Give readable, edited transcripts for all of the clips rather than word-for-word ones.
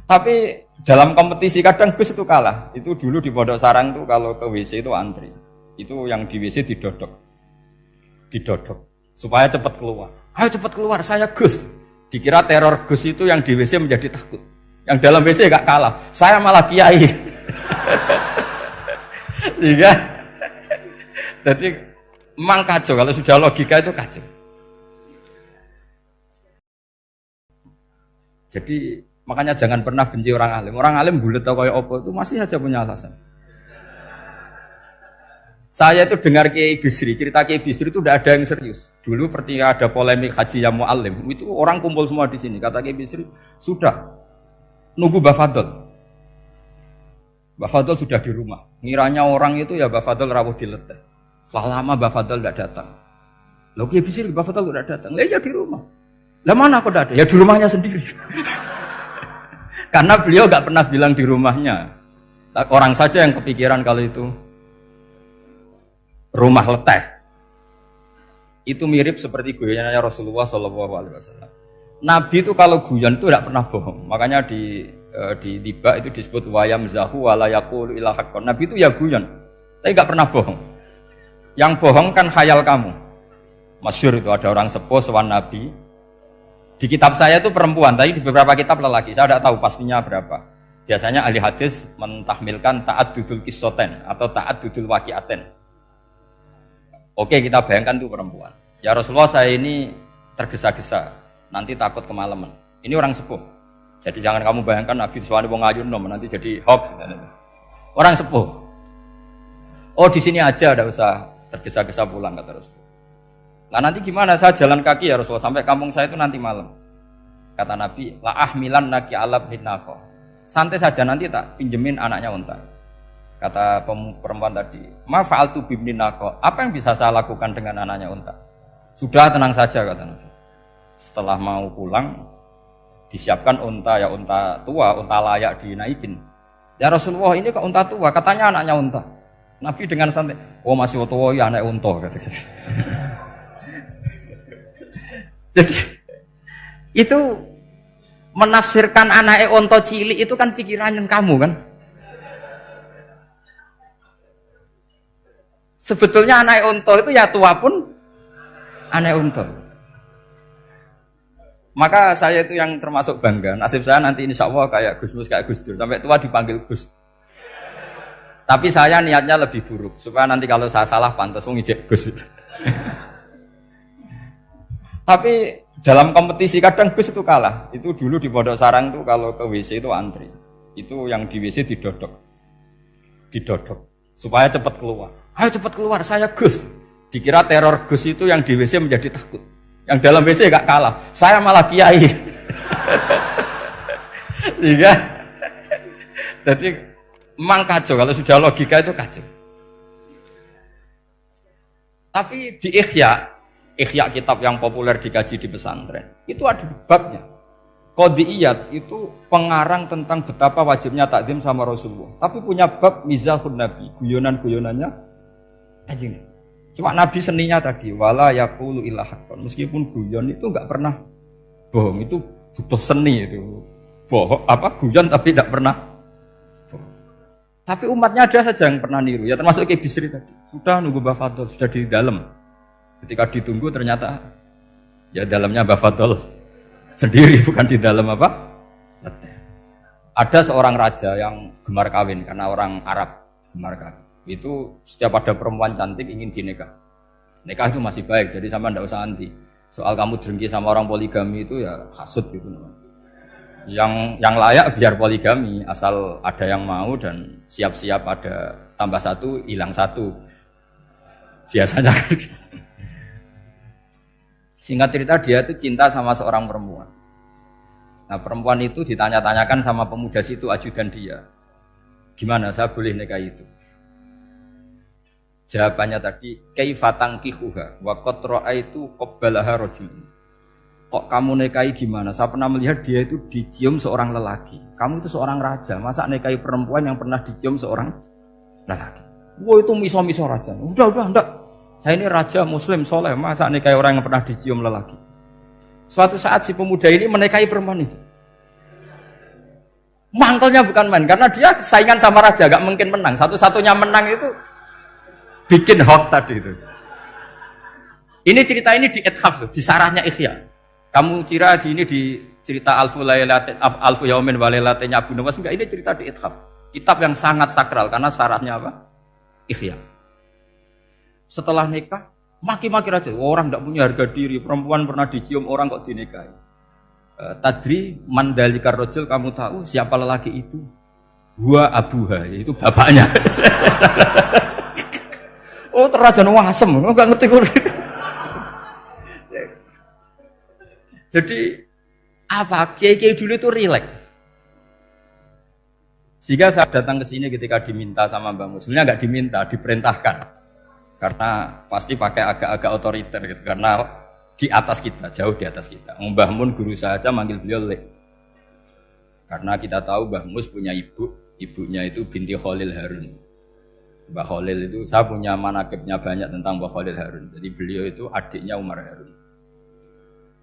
Tapi dalam kompetisi kadang bus itu kalah. Itu dulu di Pondok Sarang tuh kalau ke WC itu antri. Itu yang di WC didodok. Supaya cepat keluar. Ayo cepat keluar, saya Gus. Dikira teror Gus itu yang di WC menjadi takut. Yang dalam WC gak kalah. Saya malah kiai. Iya. Jadi memang kacau kalau sudah logika itu kacau. Jadi makanya jangan pernah benci orang alim. Orang alim bulet atau kayak apa itu masih saja punya alasan. Saya itu dengar Kiai Bisri, cerita Kiai Bisri itu tidak ada yang serius. Dulu ketika ada polemik haji yang mu'alim, itu orang kumpul semua di sini. Kata Kiai Bisri, sudah nunggu Bafadol. Bafadol sudah di rumah. Ngiranya orang itu ya Bafadol rawuh dileteh. Setelah lama Bafadol tidak datang. Loh Kiai Bisri Bafadol tidak datang. Lah ya di rumah. Lah mana kok tidak ada? Ya di rumahnya sendiri. Karena beliau gak pernah bilang di rumahnya. Orang saja yang kepikiran kalau itu rumah leteh. Itu mirip seperti guyannya Rasulullah SAW. Nabi itu kalau guyon itu tidak pernah bohong. Makanya di tiba itu disebut wayam zahu wala yaqulu illa haqqan. Nabi itu ya guyon, tapi gak pernah bohong. Yang bohong kan khayal kamu. Masyhur itu ada orang sepuh sowan Nabi. Di kitab saya itu perempuan, tapi di beberapa kitab lelaki. Saya tidak tahu pastinya berapa. Biasanya ahli hadis mentahmilkan ta'addudul qissaten atau ta'addudul waqi'aten. Oke, kita bayangkan itu perempuan. Ya Rasulullah saya ini tergesa-gesa, nanti takut kemalaman. Ini orang sepuh. Jadi jangan kamu bayangkan Nabi Suwani wong ayu nom nanti jadi hop. Orang sepuh. Oh di sini aja, tidak usah tergesa-gesa pulang kata Rasul. Nah nanti gimana saya jalan kaki ya Rasulullah sampai kampung saya itu nanti malam. Kata Nabi, la ahmilan naki alab hinako. Santai saja nanti tak pinjemin anaknya unta. Kata perempuan tadi, ma fa'altu bibni nako. Apa yang bisa saya lakukan dengan anaknya unta? Sudah tenang saja kata Nabi. Setelah mau pulang, disiapkan unta ya unta tua, unta layak dinaikin. Ya Rasulullah ini kok unta tua? Katanya anaknya unta. Nabi dengan santai, oh masih tua ya anak unta kata. Jadi itu menafsirkan anaknya onto cilik itu kan pikirannya kamu kan. Sebetulnya anak onto itu ya tua pun anak onto. Maka saya itu yang termasuk bangga. Nasib saya nanti insya Allah kayak Gus Mus, kayak Gus Dur. Sampai tua dipanggil Gus. Tapi saya niatnya lebih buruk. Supaya nanti kalau saya salah pantas ngijek Gus. Tapi dalam kompetisi kadang Gus itu kalah. Itu dulu di Pondok Sarang tuh kalau ke WC itu antri. Itu yang di WC didodok. Supaya cepat keluar. Ayo cepat keluar, saya Gus. Dikira teror Gus itu yang di WC menjadi takut. Yang dalam WC gak kalah. Saya malah kiai. Iya. Jadi memang kacau kalau sudah logika itu kacau. Tapi di Ihya kitab yang populer dikaji di pesantren itu ada babnya. Qadiyat itu pengarang tentang betapa wajibnya takzim sama Rasulullah. Tapi punya bab mizahun Nabi, guyonan-guyonannya Kanjeng. Cuma Nabi seninya tadi wala yaqulu illa haqqan. Meskipun guyon itu enggak pernah bohong, itu butuh seni itu. Bohong apa guyon tapi tidak pernah bohong. Tapi umatnya ada saja yang pernah niru. Ya termasuk Kiai Bisri tadi. Sudah nunggu Bafadol, sudah di dalam. Ketika ditunggu ternyata ya dalamnya Bafadol sendiri bukan di dalam apa? Leteh. Ada seorang raja yang gemar kawin karena orang Arab gemar kawin. Itu setiap ada perempuan cantik ingin dinikah. Nikah itu masih baik, jadi sama ndak usah anti. Soal kamu dengki sama orang poligami itu ya hasut gitu. Yang layak biar poligami asal ada yang mau dan siap-siap ada tambah satu hilang satu. Biasanya kan. Singkat cerita dia itu cinta sama seorang perempuan. Nah perempuan itu ditanya-tanyakan sama pemuda situ ajudan dia. Gimana saya boleh nikah itu? Jawabannya tadi kaifatang kihuha wa qad ra'aitu qabbalaha rajulun. Kok kamu nikahi gimana? Saya pernah melihat dia itu dicium seorang lelaki. Kamu itu seorang raja, masa nikahi perempuan yang pernah dicium seorang lelaki? Wah itu miso-miso raja. Udah enggak. Saya ini raja muslim soleh, masa nikahi orang yang pernah dicium lelaki? Suatu saat si pemuda ini menikahi perempuan itu. Mangkelnya bukan main, karena dia saingan sama raja, gak mungkin menang. Satu-satunya menang itu bikin hoax tadi itu. Ini cerita ini di Ithaf, di sarahnya Ikhya. Kamu kira di ini di cerita Alfu Yaumin Walailatin Abu Nawas, enggak, ini cerita di Ithaf. Kitab yang sangat sakral karena sarahnya apa? Ikhya. Setelah nikah, maki-maki raja. Orang tidak punya harga diri, perempuan pernah dicium orang kok dinikahi. Tadri mandalikar rojul, kamu tahu siapa lelaki itu? Gua abuha, itu bapaknya. Oh, terajan wasem, enggak ngerti itu. Jadi apa? Kiai-kiai dulu itu rileks. Sehingga saya datang ke sini ketika diminta sama Mbak Mus. Sebenarnya nggak diminta, diperintahkan. Karena pasti pakai agak-agak otoriter gitu. Karena di atas kita, jauh di atas kita. Mbah Mun guru saja manggil beliau Lek. Karena kita tahu Mbah Mus punya ibu, ibunya itu binti Khalil Harun. Mbah Khalil itu, saya punya manakibnya banyak tentang Mbah Khalil Harun. Jadi beliau itu adiknya Umar Harun.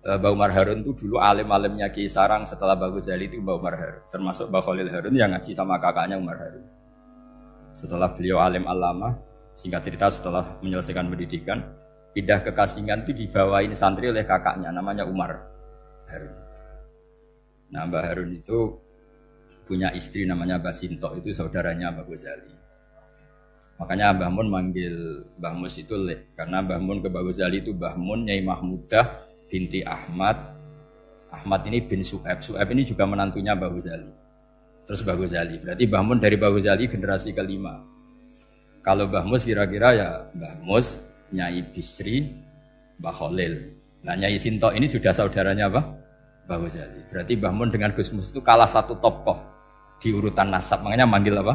Mbah Umar Harun itu dulu alim-alimnya Ki Sarang, setelah Mbah Ghazali itu Mbah Umar Harun. Termasuk Mbah Khalil Harun yang ngaji sama kakaknya Umar Harun. Setelah beliau alim alama, singkat cerita setelah menyelesaikan pendidikan, pindah ke Kasingan itu dibawain santri oleh kakaknya, namanya Umar Harun. Nah, Mbah Harun itu punya istri namanya Mbah Sinto, itu saudaranya Mbah Ghazali. Makanya Mbah Mun manggil Mbah Mus itu Lek, karena Mbah Mun ke Mbah Ghazali itu Mbah Mun Nyai Mahmudah binti Ahmad. Ahmad ini bin Su'aib. Su'aib ini juga menantunya Mbah Ghazali. Terus Mbah Ghazali, berarti Mbah Mun dari Mbah Ghazali generasi kelima. Kalau Mbah Mus kira-kira ya Mbah Mus, Nyai Bisri, Mbah Khalil. Nah, Nyai Sinto ini sudah saudaranya apa? Mbah Ghazali. Berarti Mbah Mun dengan Gus Mus itu kalah satu tokoh di urutan nasab. Makanya manggil apa?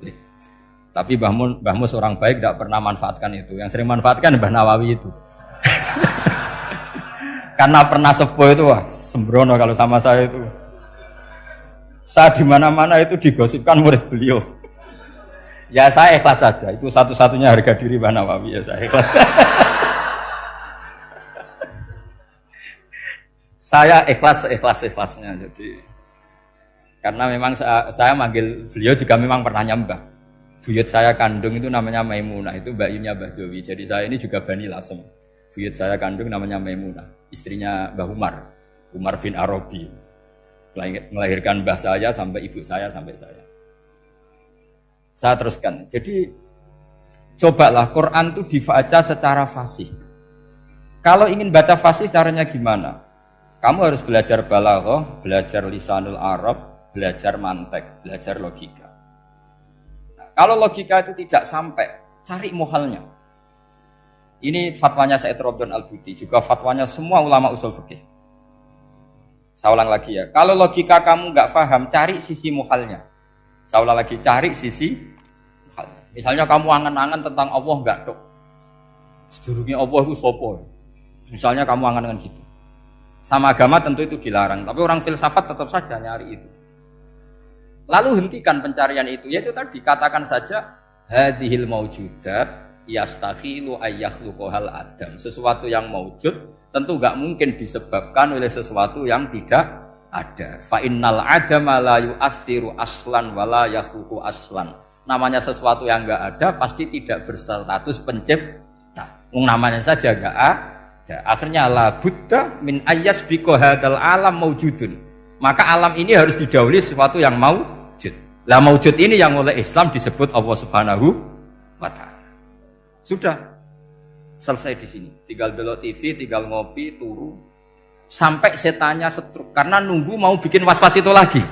Lek. Tapi Mbah Mus orang baik, tidak pernah manfaatkan itu. Yang sering manfaatkan Mbah Nawawi itu. Karena pernah sepuh itu, wah sembrono kalau sama saya itu. Saya di mana-mana itu digosipkan murid beliau. Ya saya ikhlas saja. Itu satu-satunya harga diri Mbah Nawawi, ya saya ikhlas. Saya ikhlasnya. Jadi karena memang saya manggil beliau juga memang pernah nyembah. Buyut saya kandung itu namanya Maimunah, itu mbaknya Mbah Dowi. Jadi saya ini juga Bani Lasem. Buyut saya kandung namanya Maimunah, istrinya Mbah Umar bin Arabi. Melahirkan mbah saya sampai ibu saya sampai saya. Saya teruskan. Jadi cobalah Quran itu dibaca secara fasih. Kalau ingin baca fasih caranya gimana? Kamu harus belajar balaghah, belajar lisanul Arab, belajar mantek, belajar logika. Nah, kalau logika itu tidak sampai, cari muhalnya. Ini fatwanya Said Robdon Al-Buti, juga fatwanya semua ulama usul fikih. Saya ulang lagi ya, kalau logika kamu nggak paham, cari sisi muhalnya. Saya ulang lagi, cari sisi muhalnya. Misalnya kamu angan-angan tentang Allah nggak dok, sedurungnya Allah itu sopo. Misalnya kamu angan-angan gitu. Sama agama tentu itu dilarang, tapi orang filsafat tetap saja nyari itu. Lalu hentikan pencarian itu, yaitu tadi katakan saja hadhil maujudat yastakhilu ayyakhluqahal adam. Sesuatu yang maujud tentu enggak mungkin disebabkan oleh sesuatu yang tidak ada. Fa innal adama la yu'athiru aslan wa la yakhluqu aslan. Namanya sesuatu yang enggak ada pasti tidak berstatus pencipta. Namanya saja enggak ada. Akhirnya la budda min ayyasbiqa hadzal alam maujudun. Maka alam ini harus didahului sesuatu yang maujud. Lah maujud ini yang oleh Islam disebut Allah Subhanahu wa taala. Sudah selesai di sini. Tinggal delok TV, tinggal ngopi, turu. Sampai setannya setruk karena nunggu mau bikin was-was itu lagi.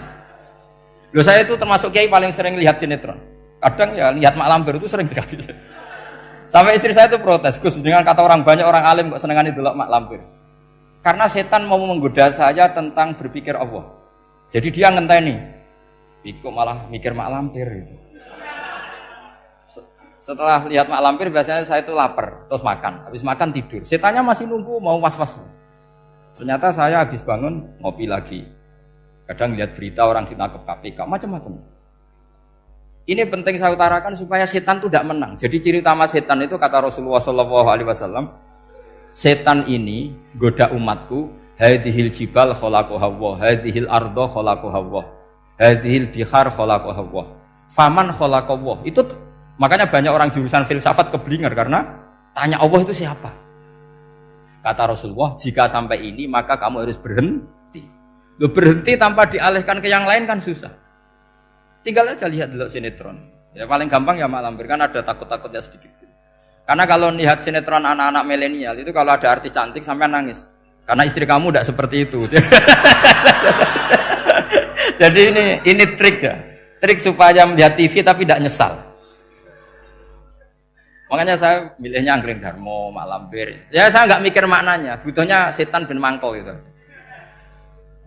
Loh, saya itu termasuk kiai paling sering lihat sinetron. Kadang ya lihat Mak Lampir itu sering sekali. Sampai istri saya itu protes, Gus, dengan kata orang banyak orang alim kok senengan itu Mak Lampir. Karena setan mau menggoda saya tentang berpikir Allah. Jadi dia ngenteni. Kok malah mikir Mak Lampir itu. Setelah lihat Mak Lampir biasanya saya itu lapar, terus makan. Habis makan tidur. Setannya masih nunggu mau was-was. Ternyata saya habis bangun ngopi lagi. Kadang lihat berita orang ditangkap KPK, macam-macam. Ini penting saya utarakan supaya setan itu tidak menang. Jadi ciri utama setan itu kata Rasulullah SAW, setan ini goda umatku, hadhil jibal khalaqaha Allah, hadhil ardo khalaqaha Allah, hadhil bihar khalaqaha Allah. Faman khalaqahu Allah. Itu makanya banyak orang jurusan filsafat keblinger karena tanya Allah itu siapa? Kata Rasulullah, jika sampai ini maka kamu harus berhenti. Lo berhenti tanpa dialihkan ke yang lain kan susah. Tinggal aja lihat dulu sinetron. Ya paling gampang ya Mak Lampir, kan ada takut-takutnya sedikit. Karena kalau lihat sinetron anak-anak milenial itu kalau ada artis cantik sampai nangis. Karena istri kamu tidak seperti itu. Jadi ini trik ya. Trik supaya melihat TV tapi tidak nyesal. Makanya saya milihnya Angkring Darmo, Mak Lampir. Ya saya nggak mikir maknanya, butuhnya setan bin mangkol itu.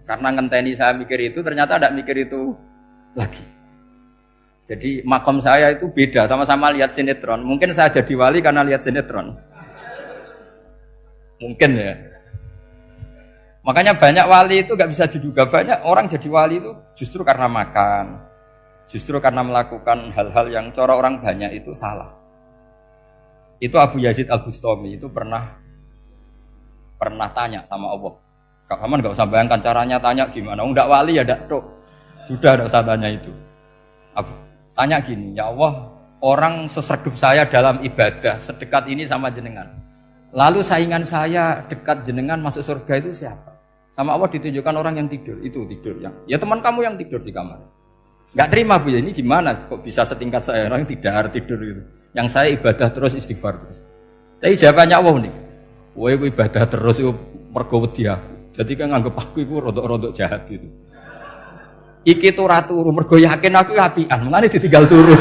Karena ngenteni saya mikir itu, ternyata tidak mikir itu lagi. Jadi makom saya itu beda, sama-sama lihat sinetron. Mungkin saya jadi wali karena lihat sinetron. Mungkin ya. Makanya banyak wali itu nggak bisa diduga. Banyak orang jadi wali itu justru karena makan, justru karena melakukan hal-hal yang cara orang banyak itu salah. Itu Abu Yazid Al-Bustami itu pernah tanya sama Allah. Kamu nggak usah bayangkan caranya tanya gimana. Enggak wali ya enggak tuh. Sudah enggak usah tanya itu. Tanya gini, ya Allah, orang sesergup saya dalam ibadah sedekat ini sama jenengan. Lalu saingan saya dekat jenengan masuk surga itu siapa? Sama Allah ditunjukkan orang yang tidur, itu tidur yang. Ya teman kamu yang tidur di kamar. Enggak terima Bu, ya ini gimana kok bisa setingkat saya orang yang tidur gitu. Yang saya ibadah terus istighfar terus. Tapi jawabannya Allah nih. Woe ibadah terus itu mergo wedi aku. Jadi kan nganggep aku iku rodok-rodok jahat gitu. Iki tuh ratu mergo yakin aku apian, mulane ditinggal turu.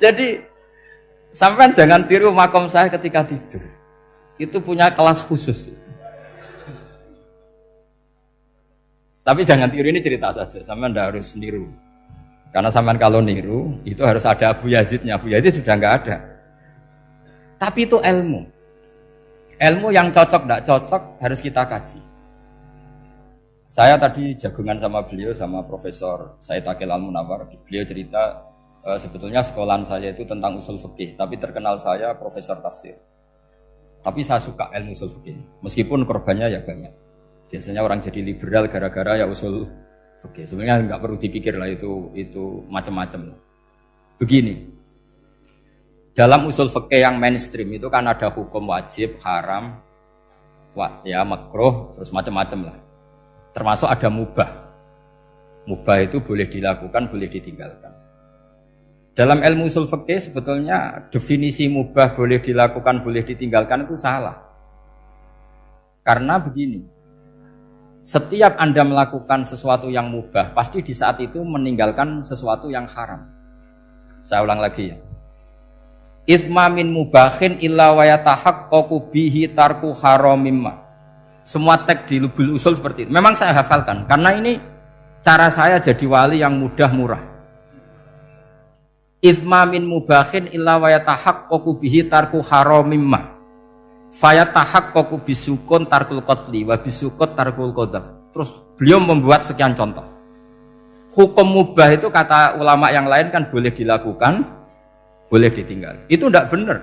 Jadi sampean jangan tiru makom saya ketika tidur. Itu punya kelas khusus. Tapi jangan tiru, ini cerita saja, sampean ndak harus niru. Karena sampean kalau niru itu harus ada Abu Yazidnya. Abu Yazid sudah enggak ada. Tapi itu ilmu. Ilmu yang cocok ndak cocok harus kita kaji. Saya tadi jagungan sama beliau, sama Profesor Said Akil Al-Munawar. Beliau cerita sebetulnya sekolahan saya itu tentang usul fikih, tapi terkenal saya Profesor Tafsir. Tapi saya suka ilmu usul fikih, meskipun korbannya ya banyak. Biasanya orang jadi liberal gara-gara ya usul fikih. Sebenarnya nggak perlu dipikir lah itu macam-macam. Begini, dalam usul fikih yang mainstream itu kan ada hukum wajib, haram, ya makruh, terus macam-macam lah. Termasuk ada mubah. Mubah itu boleh dilakukan, boleh ditinggalkan. Dalam ilmu usul fikih sebetulnya definisi mubah boleh dilakukan, boleh ditinggalkan itu salah. Karena begini, setiap Anda melakukan sesuatu yang mubah, pasti di saat itu meninggalkan sesuatu yang haram. Saya ulang lagi ya. Itsma min mubahin illa wa yatahaqqaqu bihi tarku haramimma. Semua teks di Lubul Usul seperti itu. Memang saya hafalkan karena ini cara saya jadi wali yang mudah murah. Itsma min mubahin illa wa yatahaqqaqu bihi tarku haramimma. Fayatahaqqaqu bisukun tarkul qatli wa bisukut tarkul qadzaf. Terus beliau membuat sekian contoh. Hukum mubah itu kata ulama yang lain kan boleh dilakukan, boleh ditinggal. Itu tidak benar.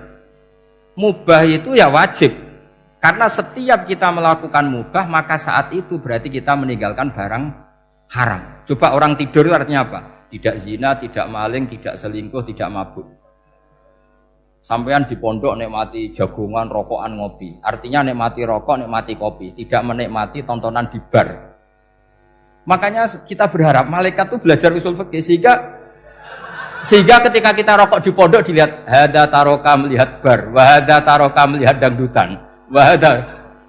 Mubah itu ya wajib. Karena setiap kita melakukan mubah, maka saat itu berarti kita meninggalkan barang haram. Coba orang tidur itu artinya apa? Tidak zina, tidak maling, tidak selingkuh, tidak mabuk. Sampean di pondok nikmati jagungan, rokokan, ngopi. Artinya nikmati rokok, nikmati kopi. Tidak menikmati tontonan di bar. Makanya kita berharap malaikat itu belajar usul fikih sehingga ketika kita rokok di pondok dilihat hada taroka melihat bar, wahada taroka melihat dangdutan. Wahada.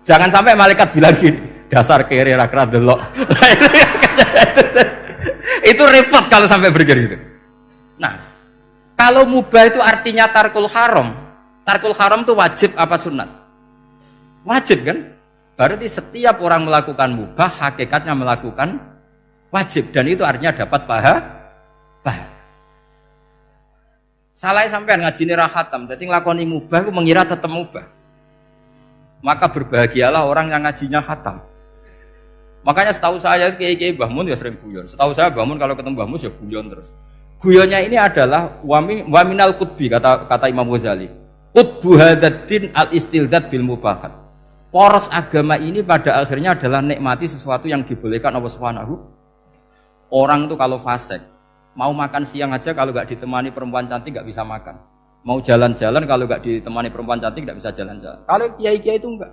Jangan sampai malaikat bilang gini, dasar kere rakra delok. Itu repot kalau sampai berpikir gitu. Nah, kalau mubah itu artinya tarkul haram. Tarkul haram itu wajib apa sunat? Wajib kan? Berarti setiap orang melakukan mubah hakikatnya melakukan wajib dan itu artinya dapat pahala. Salah sampean ngajine ra khatam, dadi nglakoni mubah ku mengira tetep mubah. Maka berbahagialah orang yang ngajinya khatam. Makanya setahu saya kiai-kiai Mbah Mun ya sering guyon. Setahu saya Mbah Mun kalau ketemu Mbah Mun ya guyon terus. Guyonnya ini adalah waminal qutbi kata Imam Ghazali. Qutbu hadaddin al-istildad bil mubahat. Poros agama ini pada akhirnya adalah nikmati sesuatu yang dibolehkan Allah Subhanahu. Orang itu kalau fasik, mau makan siang aja kalau nggak ditemani perempuan cantik nggak bisa makan. Mau jalan-jalan kalau nggak ditemani perempuan cantik nggak bisa jalan-jalan. Kalau kiai-kiai itu enggak.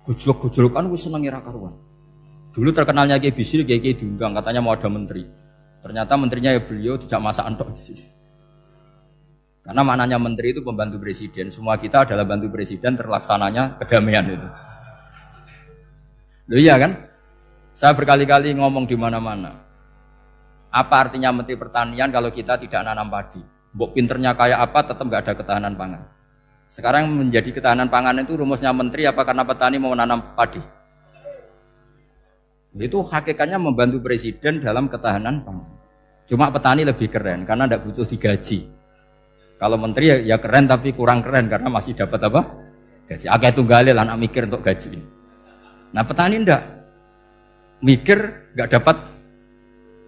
Gojlok-gojlokan wis seneng ira karuan. Dulu terkenalnya Kiai Bisri, Kiai diundang katanya mau ada menteri. Ternyata menterinya ya beliau tidak masakan tok di sini. Karena maknanya menteri itu pembantu presiden. Semua kita adalah bantu presiden terlaksananya kedamaian itu. Loh iya kan? Saya berkali-kali ngomong di mana-mana. Apa artinya menteri pertanian kalau kita tidak nanam padi? Mbok pinternya kayak apa tetap nggak ada ketahanan pangan. Sekarang menjadi ketahanan pangan itu rumusnya menteri apa karena petani mau nanam padi? Itu hakikatnya membantu presiden dalam ketahanan pangan. Cuma petani lebih keren karena tidak butuh digaji. Kalau menteri ya keren tapi kurang keren karena masih dapat apa? Gaji. Akeh tunggalil anak mikir untuk gaji. Nah petani ndak mikir nggak dapat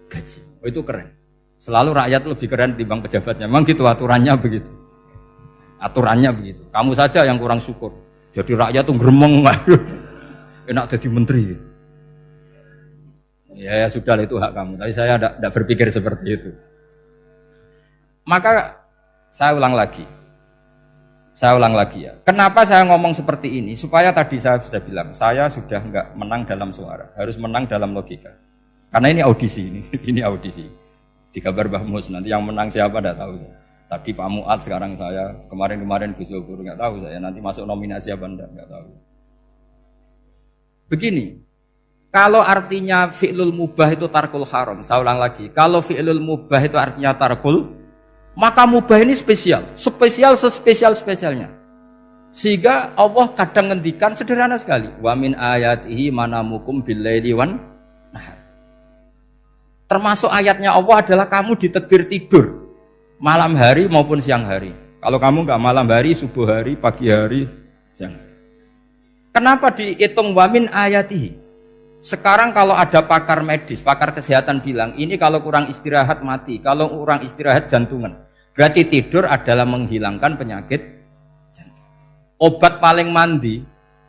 gaji. Oh itu keren. Selalu rakyat lebih keren dibanding pejabatnya. Memang gitu aturannya begitu. Aturannya begitu. Kamu saja yang kurang syukur. Jadi rakyat tuh gremeng, enak jadi menteri. Ya sudah itu hak kamu. Tapi saya tidak berpikir seperti itu. Maka saya ulang lagi ya. Kenapa saya ngomong seperti ini? Supaya tadi saya sudah bilang, saya sudah enggak menang dalam suara, harus menang dalam logika. Karena ini audisi, ini audisi. Di kabar Mbah Mus, nanti yang menang siapa enggak tahu saya. Tadi Pak Muat, sekarang saya, kemarin Gus Zobur enggak tahu saya. Nanti masuk nominasi apa enggak tahu. Begini, kalau artinya fi'lul mubah itu tarkul haram, saya ulang lagi. Kalau fi'lul mubah itu artinya tarkul, maka mubah ini spesial sespesial-spesialnya. Sehingga Allah kadang ngendikan sederhana sekali. Wa min ayatihi manamukum bil-laili wan nahar. Termasuk ayatnya Allah adalah kamu ditakdir tidur malam hari maupun siang hari. Kalau kamu enggak malam hari, subuh hari, pagi hari, siang hari. Kenapa dihitung wa min ayatihi? Sekarang kalau ada pakar medis, pakar kesehatan bilang, ini kalau kurang istirahat mati, kalau kurang istirahat jantungan. Berarti tidur adalah menghilangkan penyakit jantung. Obat paling mandi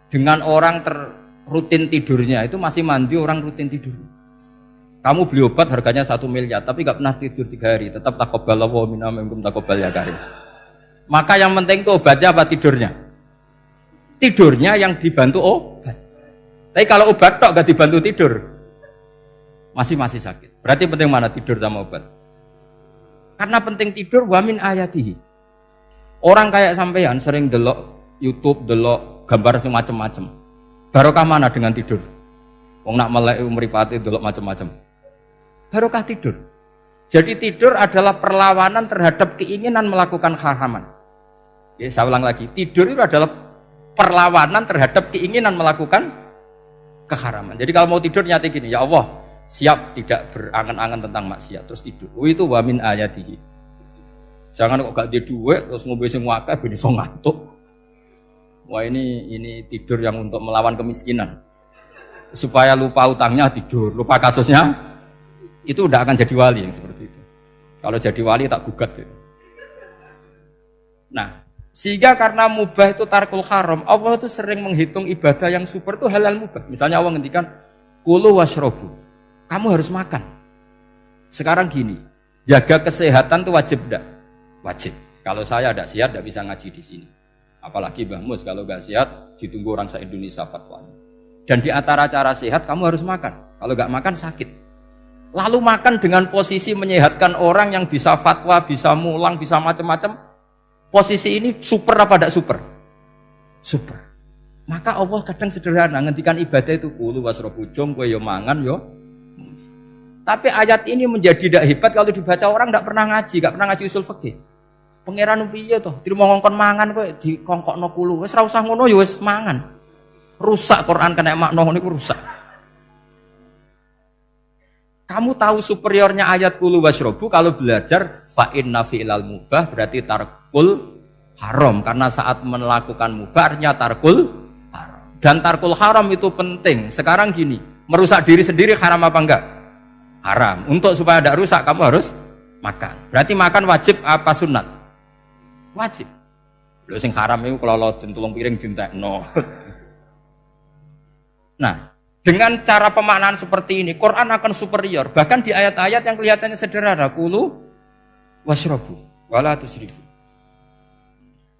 dengan orang rutin tidurnya itu masih mandi orang rutin tidur. Kamu beli obat harganya 1 miliar, tapi gak pernah tidur 3 hari, tetap taqabbalallahu minna minkum taqabbal ya karim. Maka yang penting itu obatnya apa tidurnya? Tidurnya yang dibantu obat. Tapi kalau obat tok gak dibantu tidur, masih sakit. Berarti penting mana tidur sama obat? Karena penting tidur wa min ayatihi. Orang kayak sampean sering delok YouTube, delok gambar macam-macam. Barokah mana dengan tidur? Wong nak melek mripate delok macam-macam. Barokah tidur. Jadi tidur adalah perlawanan terhadap keinginan melakukan haraman. Ya, saya ulang lagi, tidur itu adalah perlawanan terhadap keinginan melakukan keharaman. Jadi kalau mau tidur nyati gini, ya Allah, siap tidak berangan-angan tentang maksiat terus tidur. Oh itu wa min ayatihi. Jangan kok gak di duit terus ngombe sing akeh ben iso ngantuk. Wah ini tidur yang untuk melawan kemiskinan. Supaya lupa utangnya tidur, lupa kasusnya. Itu udah akan jadi wali yang seperti itu. Kalau jadi wali tak gugat ya. Nah, sehingga karena mubah itu tarkul haram, Allah itu sering menghitung ibadah yang super itu halal mubah. Misalnya Allah ngendikan kulu washrobu, kamu harus makan. Sekarang gini, jaga kesehatan itu wajib enggak? Wajib. Kalau saya tidak sehat tidak bisa ngaji di sini. Apalagi Mbah Mus kalau nggak sehat ditunggu orang se-Indonesia fatwanya. Dan di antara cara sehat kamu harus makan. Kalau nggak makan sakit. Lalu makan dengan posisi menyehatkan orang yang bisa fatwa, bisa mulang, bisa macam-macam. Posisi ini super apa tidak super? Super. Maka Allah kadang sederhana ngendikan ibadah itu kulu wasrobu jom kowe yo mangan yo. Tapi ayat ini menjadi tidak hebat kalau dibaca orang tidak pernah ngaji usul fikih. Pangeran piye to? Dirimo ngongkon mangan kowe dikongkokno kulu. Wis ora usah ngono ya wis mangan. Rusak Quran kena makna niku rusak. Kamu tahu superiornya ayat kulu wasrobu kalau belajar fa inna fi'lal mubah berarti tarkul haram karena saat melakukan mubah artinya tarkul haram. Dan tarkul haram itu penting. Sekarang gini, merusak diri sendiri haram apa enggak? Haram. Untuk supaya tidak rusak kamu harus makan. Berarti makan wajib apa sunat? Wajib. Lho sing haram itu kalau tulung piring dintekno. Nah, dengan cara pemaknaan seperti ini, Quran akan superior. Bahkan di ayat-ayat yang kelihatannya sederhana, kulu washrabu wala tusrifu.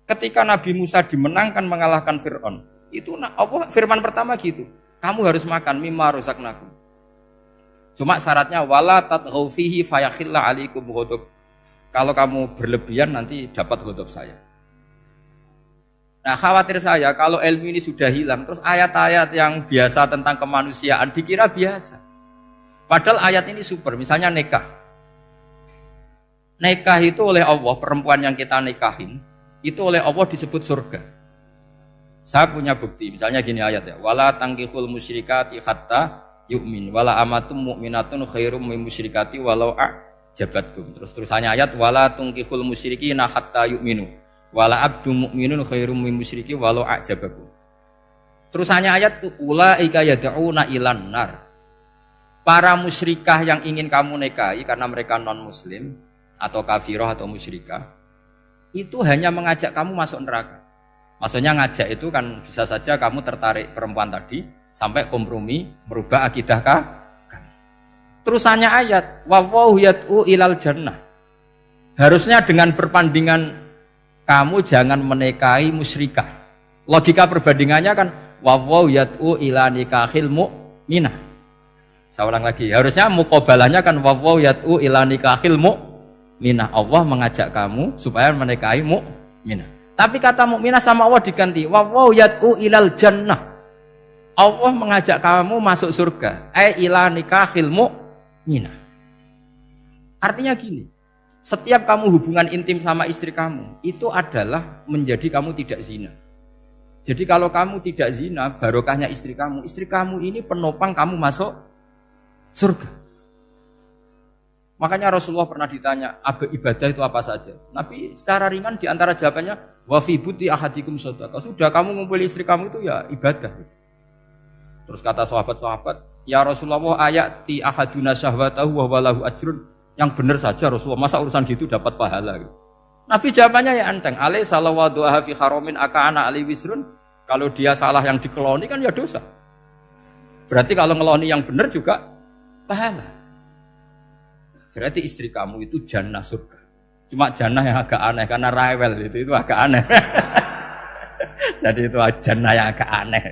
Ketika Nabi Musa dimenangkan mengalahkan Fir'aun, itu Allah firman pertama gitu, kamu harus makan mimma razaqnakum. Cuma syaratnya wala tatghaw fihi fayakhilla alaikum ghadab. Kalau kamu berlebihan nanti dapat ghadab saya. Nah, khawatir saya kalau ilmu ini sudah hilang, terus ayat-ayat yang biasa tentang kemanusiaan dikira biasa. Padahal ayat ini super, misalnya nikah. Nikah itu oleh Allah, perempuan yang kita nikahin, itu oleh Allah disebut surga. Saya punya bukti, misalnya gini ayat ya, wala tangkihul musyrikati hatta yu'min, wala amatum mu'minatun khairum min musyrikati walau a'jabatkum. Terus terusannya ayat, wala tangkihul musyrikina hatta yu'minu, wala abdu mu'minun khairum min musyriki walau a'jabakum. Terusannya ayat, ulaika yad'una ilan nar. Para musyrikah yang ingin kamu nikahi karena mereka non muslim atau kafirah atau musyrikah, itu hanya mengajak kamu masuk neraka. Maksudnya ngajak itu kan bisa saja kamu tertarik perempuan tadi sampai kompromi merubah akidah kamu. Terusannya ayat wallahu yad'u ilal jannah. Harusnya dengan perbandingan kamu jangan menikahi musyrikah. Logika perbandingannya kan wallahu yad'u ila nikahil mu'minah. Saya ulang lagi, harusnya muqabalahnya kan wallahu yad'u ila nikahil mu'minah. Allah mengajak kamu supaya menikahi mu'minah. Tapi kata mukminah sama Allah diganti wallahu yad'u ilal jannah. Allah mengajak kamu masuk surga. Ila nikahil mu'minah. Artinya gini, setiap kamu hubungan intim sama istri kamu itu adalah menjadi kamu tidak zina. Jadi kalau kamu tidak zina, barokahnya istri kamu ini penopang kamu masuk surga. Makanya Rasulullah pernah ditanya, ibadah itu apa saja? Nabi secara ringan diantara jawabannya, wa fi buti ahadikum shadaqah. Sudah kamu ngumpuli istri kamu itu ya ibadah. Terus kata sahabat-sahabat, ya Rasulullah ayati ahaduna syahwatahu wa walahu ajrun. Yang benar saja Rasulullah, masa urusan gitu dapat pahala. Nabi jawabannya ya enteng, alai salawaduha fi haramin aka'ana ali wisrun. Kalau dia salah yang dikeloni kan ya dosa. Berarti kalau ngeloni yang benar juga pahala. Berarti istri kamu itu jannah surga. Cuma jannah yang agak aneh karena rewel itu agak aneh. Jadi itu jannah yang agak aneh.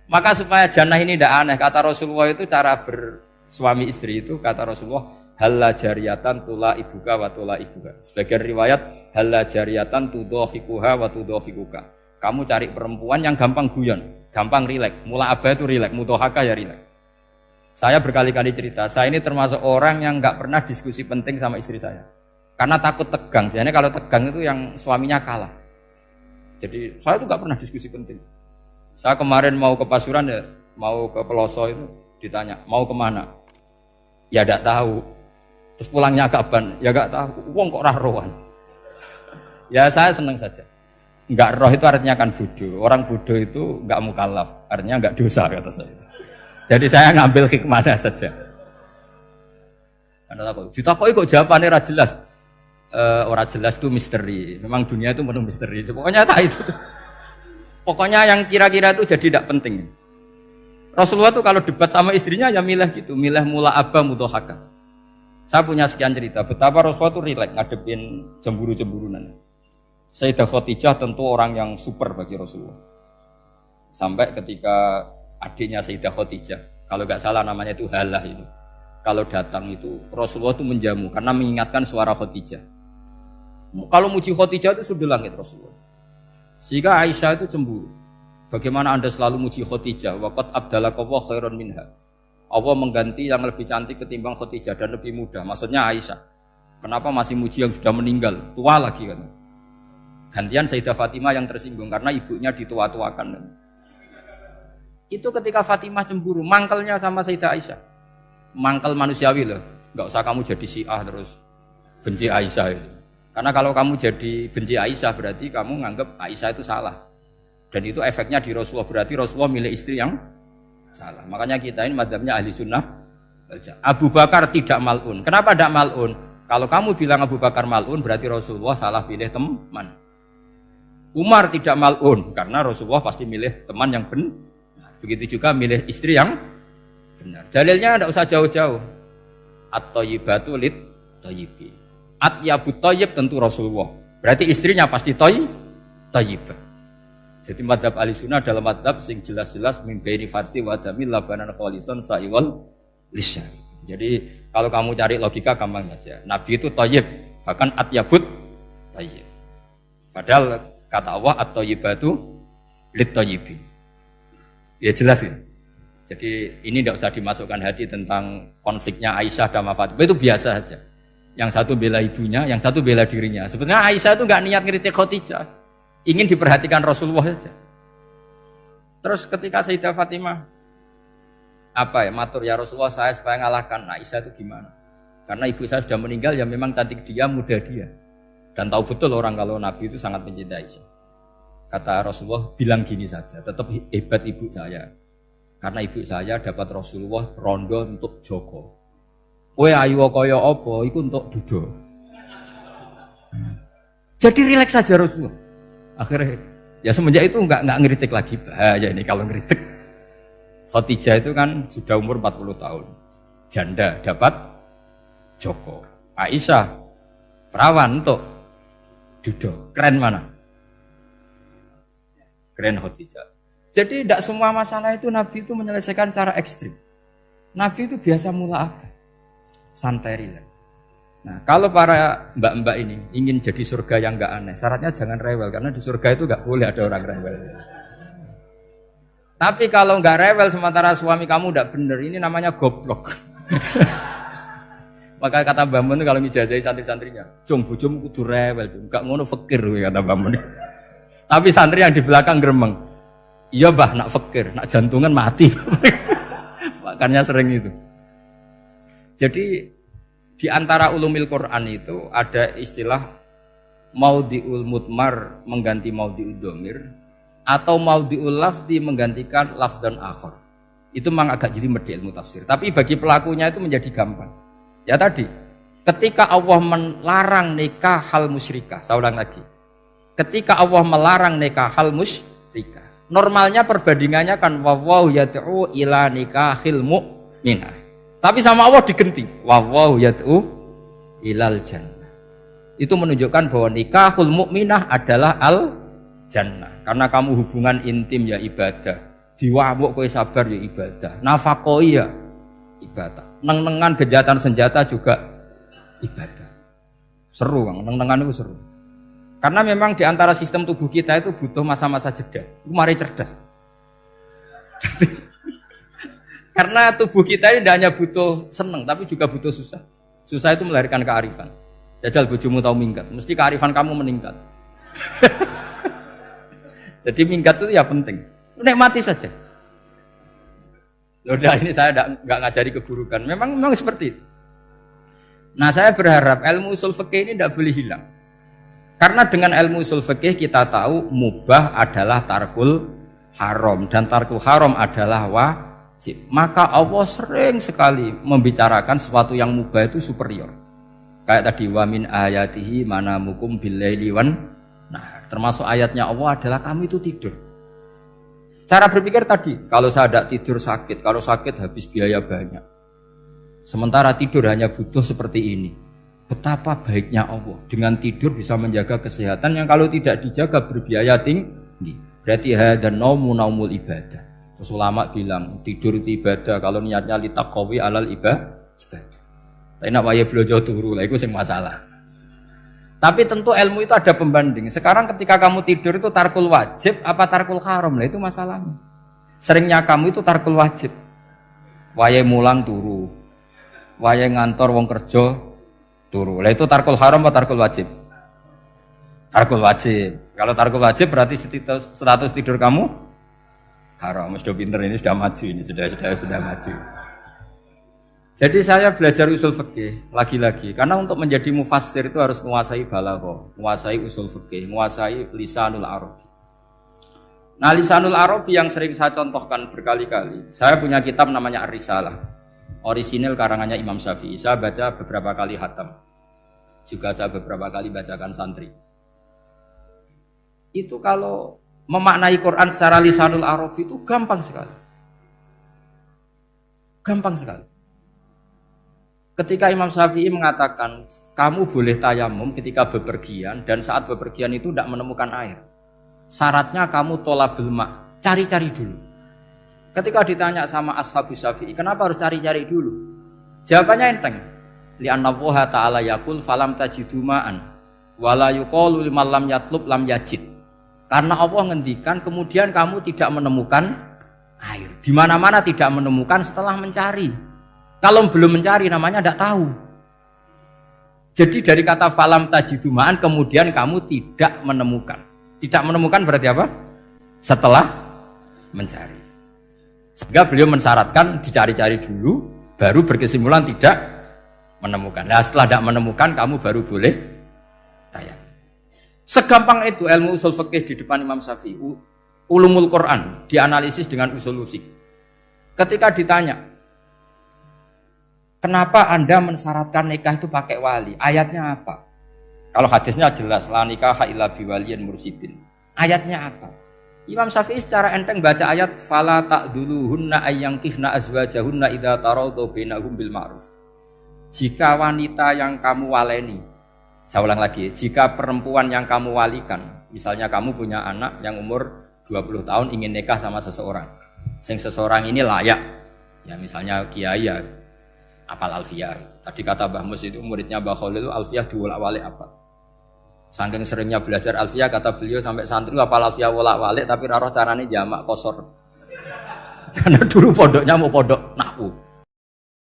Maka supaya jannah ini tidak aneh, kata Rasulullah itu cara bersuami istri itu, kata Rasulullah, halla jariyatan tula ibuka wa tula ibuka. Sebagian riwayat halla jariyatan tudhahikuha wa tudhahikuka. Kamu cari perempuan yang gampang guyon, gampang rileks. Mula abah itu rileks, mudhahaka ya rileks. Saya berkali-kali cerita, saya ini termasuk orang yang nggak pernah diskusi penting sama istri saya. Karena takut tegang, biasanya kalau tegang itu yang suaminya kalah. Jadi saya itu nggak pernah diskusi penting. Saya kemarin mau ke Pasuruan ya, mau ke Peloso itu ditanya, mau kemana? Ya nggak tahu. Terus pulangnya kapan? Ya nggak tahu. Wong kok roh-rohan. Ya saya senang saja. Nggak roh itu artinya kan bodoh. Orang bodoh itu nggak mukallaf, artinya nggak dosa kata saya. Jadi saya ngambil hikmahnya saja. Anda takut, ditakoi kok jawabannya ora jelas. Ora jelas itu misteri. Memang dunia itu penuh misteri. Pokoknya tak itu. Pokoknya yang kira-kira itu jadi tidak penting. Rasulullah tuh kalau debat sama istrinya ya milih gitu, milih mula abah mudhahaka. Saya punya sekian cerita betapa Rasulullah tuh rileks ngadepin cemburu-cemburunan. Sayyidah Khadijah tentu orang yang super bagi Rasulullah. Sampai ketika adiknya Sayyidah Khadijah, kalau nggak salah namanya itu Halah itu. Kalau datang itu Rasulullah itu menjamu karena mengingatkan suara Khadijah. Kalau muji Khadijah itu sudah langit Rasulullah. Sehingga Aisyah itu cemburu. Bagaimana Anda selalu muji Khadijah? Waqad abdalakallahu khairan minha. Allah mengganti yang lebih cantik ketimbang Khadijah dan lebih muda. Maksudnya Aisyah. Kenapa masih muji yang sudah meninggal? Tua lagi kan. Gantian Sayyidah Fatimah yang tersinggung karena ibunya ditua-tuakan. Itu ketika Fatimah cemburu, mangkelnya sama Sayyidah Aisyah. Mangkel manusiawi loh. Enggak usah kamu jadi Syiah terus benci Aisyah itu. Karena kalau kamu jadi benci Aisyah berarti kamu nganggap Aisyah itu salah. Dan itu efeknya di Rasulullah, berarti Rasulullah milih istri yang salah. Makanya kita ini madzhabnya ahli sunnah. Abu Bakar tidak mal'un. Kenapa tidak mal'un? Kalau kamu bilang Abu Bakar mal'un berarti Rasulullah salah pilih teman. Umar tidak mal'un karena Rasulullah pasti milih teman yang benar. Begitu juga milih istri yang benar. Dalilnya tidak usah jauh-jauh. At-thayyibatu lit-thayyibi. At-yabut thayyib tentu Rasulullah. Berarti istrinya pasti thayyibah. Jadi madhab Ahlussunnah dalam madhab sing jelas-jelas min baini farsi wa damil labanan khalisan sa'iwal lisyari. Jadi kalau kamu cari logika gampang saja. Nabi itu thayyib, bahkan at-yabut thayyib. Padahal kata Allah at-thayyibatu lit-thayyibi. Ya jelas ya. Jadi ini tidak usah dimasukkan hati tentang konfliknya Aisyah dan Fatimah, itu biasa saja. Yang satu bela ibunya, yang satu bela dirinya. Sebenarnya Aisyah itu nggak niat ngeritik Khadijah, ingin diperhatikan Rasulullah saja. Terus ketika Sayyidah Fatimah matur ya Rasulullah saya supaya ngalahkan Aisyah itu gimana? Karena ibu saya sudah meninggal, ya memang cantik dia, muda dia, dan tahu betul orang kalau Nabi itu sangat mencintai Aisyah. Kata Rasulullah bilang gini saja, tetap hebat ibu saya. Karena ibu saya dapat Rasulullah rondo untuk Joko. Kowe ayu kaya apa iku untuk dudo. Jadi rileks saja Rasulullah. Akhirnya ya semenjak itu enggak ngeritik lagi, bahaya ini kalau ngeritik. Khadijah itu kan sudah umur 40 tahun. Janda dapat Joko. Aisyah perawan untuk dudo. Keren mana? Keren Khadijah. Jadi tidak semua masalah itu Nabi itu menyelesaikan cara ekstrim. Nabi itu biasa mula apa? Santai rileks. Nah, kalau para mbak-mbak ini ingin jadi surga yang enggak aneh, syaratnya jangan rewel, karena di surga itu enggak boleh ada orang rewel. Tapi kalau enggak rewel sementara suami kamu enggak benar, ini namanya goblok. Maka kata Mbah Mun kalau ngijazahi santri-santrinya, "Jong bojomu kudu rewel, enggak ngono fakir," kata Mbah Mun. Tapi santri yang di belakang gremeng, "Iya Mbah, nak fakir, nak jantungan mati." Makanya sering itu. Jadi di antara ulumil Quran itu ada istilah maudhi'ul mudmar mengganti maudhi'ud dhamir atau maudhi'ul lafzi menggantikan lafdzan akhar. Itu memang agak jelimet di ilmu tafsir. Tapi bagi pelakunya itu menjadi gampang. Ya tadi, ketika Allah melarang nikah hal musyrikah, saya ulang lagi. Ketika Allah melarang nikah hal musyrikah, normalnya perbandingannya kan wallahu yad'u ila nikahil mu'minah. Tapi sama Allah diganti wallahu yad'u ilal jannah. Itu menunjukkan bahwa nikahul mukminah adalah al jannah. Karena kamu hubungan intim ya ibadah. Diwamuk kowe sabar ya ibadah. Nafakoi ya ibadah. Neng-nengan kejahatan senjata juga ibadah. Seru Bang, neng-nengan itu seru. Karena memang di antara sistem tubuh kita itu butuh masa-masa jeda. Itu mari cerdas. Karena tubuh kita ini tidak hanya butuh seneng, tapi juga butuh susah. Susah itu melahirkan kearifan. Jajal bojomu tahu minggat, mesti kearifan kamu meningkat. Jadi minggat itu ya penting. Nikmati saja. Udah ini saya nggak ngajari keburukan. Memang seperti itu. Nah saya berharap ilmu usul fikih ini tidak boleh hilang. Karena dengan ilmu usul fikih kita tahu mubah adalah tarkul haram dan tarkul haram adalah wajib. Maka Allah sering sekali membicarakan sesuatu yang mubah itu superior. Kayak tadi wa min ayatihi manamukum billaili wan nahar. Termasuk ayatnya Allah adalah kamu itu tidur. Cara berpikir tadi, kalau saya tidak tidur sakit, kalau sakit habis biaya banyak. Sementara tidur hanya butuh seperti ini. Betapa baiknya Allah dengan tidur bisa menjaga kesehatan yang kalau tidak dijaga berbiaya tinggi. Berarti hadan naumul ibadah. Terus ulama bilang tidur itu ibadah kalau niatnya litaqawi alal ibadah. Tapi nak wae blojo turu lah itu sing masalah. Tapi tentu ilmu itu ada pembanding. Sekarang ketika kamu tidur itu tarkul wajib apa tarkul haram lah itu masalahnya. Seringnya kamu itu tarkul wajib. Wae mulang turu. Wae ngantor wong kerja turu. Lah itu tarkul haram atau tarkul wajib? Tarkul wajib. Kalau tarkul wajib berarti status tidur kamu haram. Sudah pinter ini sudah maju ini sudah maju. Jadi saya belajar usul fikih lagi-lagi karena untuk menjadi mufassir itu harus menguasai balaghah, menguasai usul fikih, menguasai lisanul arabi. Nah, lisanul arabi yang sering saya contohkan berkali-kali. Saya punya kitab namanya Ar-Risalah. Orisinil karangannya Imam Syafi'i. Saya baca beberapa kali khatam. Juga saya beberapa kali bacakan santri. Itu kalau memaknai Quran secara lisanul arabi itu gampang sekali. Gampang sekali. Ketika Imam Syafi'i mengatakan kamu boleh tayamum ketika bepergian dan saat bepergian itu tidak menemukan air. Syaratnya kamu tolabul ma', cari-cari dulu. Ketika ditanya sama Ashabus Syafi'i, kenapa harus cari-cari dulu? Jawabannya enteng. Li'anna Allah ta'ala yaqul falam tajidu ma'an wala yuqalu liman lam yatlub lam yajid. Karena Allah ngendikan kemudian kamu tidak menemukan air. Di mana-mana tidak menemukan setelah mencari. Kalau belum mencari namanya tidak tahu. Jadi dari kata falam tajidu ma'an kemudian kamu tidak menemukan. Tidak menemukan berarti apa? Setelah mencari. Sehingga beliau mensyaratkan dicari-cari dulu baru berkesimpulan tidak menemukan. Nah setelah tidak menemukan kamu baru boleh tayang. Segampang itu ilmu usul fikih di depan Imam Syafi'i. Ulumul Quran dianalisis dengan usul fikih. Ketika ditanya, kenapa Anda mensyaratkan nikah itu pakai wali? Ayatnya apa? Kalau hadisnya jelas, la nikaha illa biwaliyin mursyidin. Ayatnya apa? Imam Syafi'i secara enteng baca ayat fala ta'duluhunna ayyankihna azwajahunna idza tarawdu bainahum bil ma'ruf. Jika wanita yang kamu waleni, saya ulang lagi, jika perempuan yang kamu walikan, misalnya kamu punya anak yang umur 20 tahun ingin nikah sama seseorang. Seseorang ini layak. Ya misalnya kiai ya apal alfiyah. Tadi kata Mbah Mus itu muridnya Mbah Khalil itu alfiyah diwolak-walik apa. Saking seringnya belajar alfiyah kata beliau sampai santri apal alfiyah wolak-walik tapi roh carane jamak kosor. Karena dulu pondoknya mau pondok nahwu.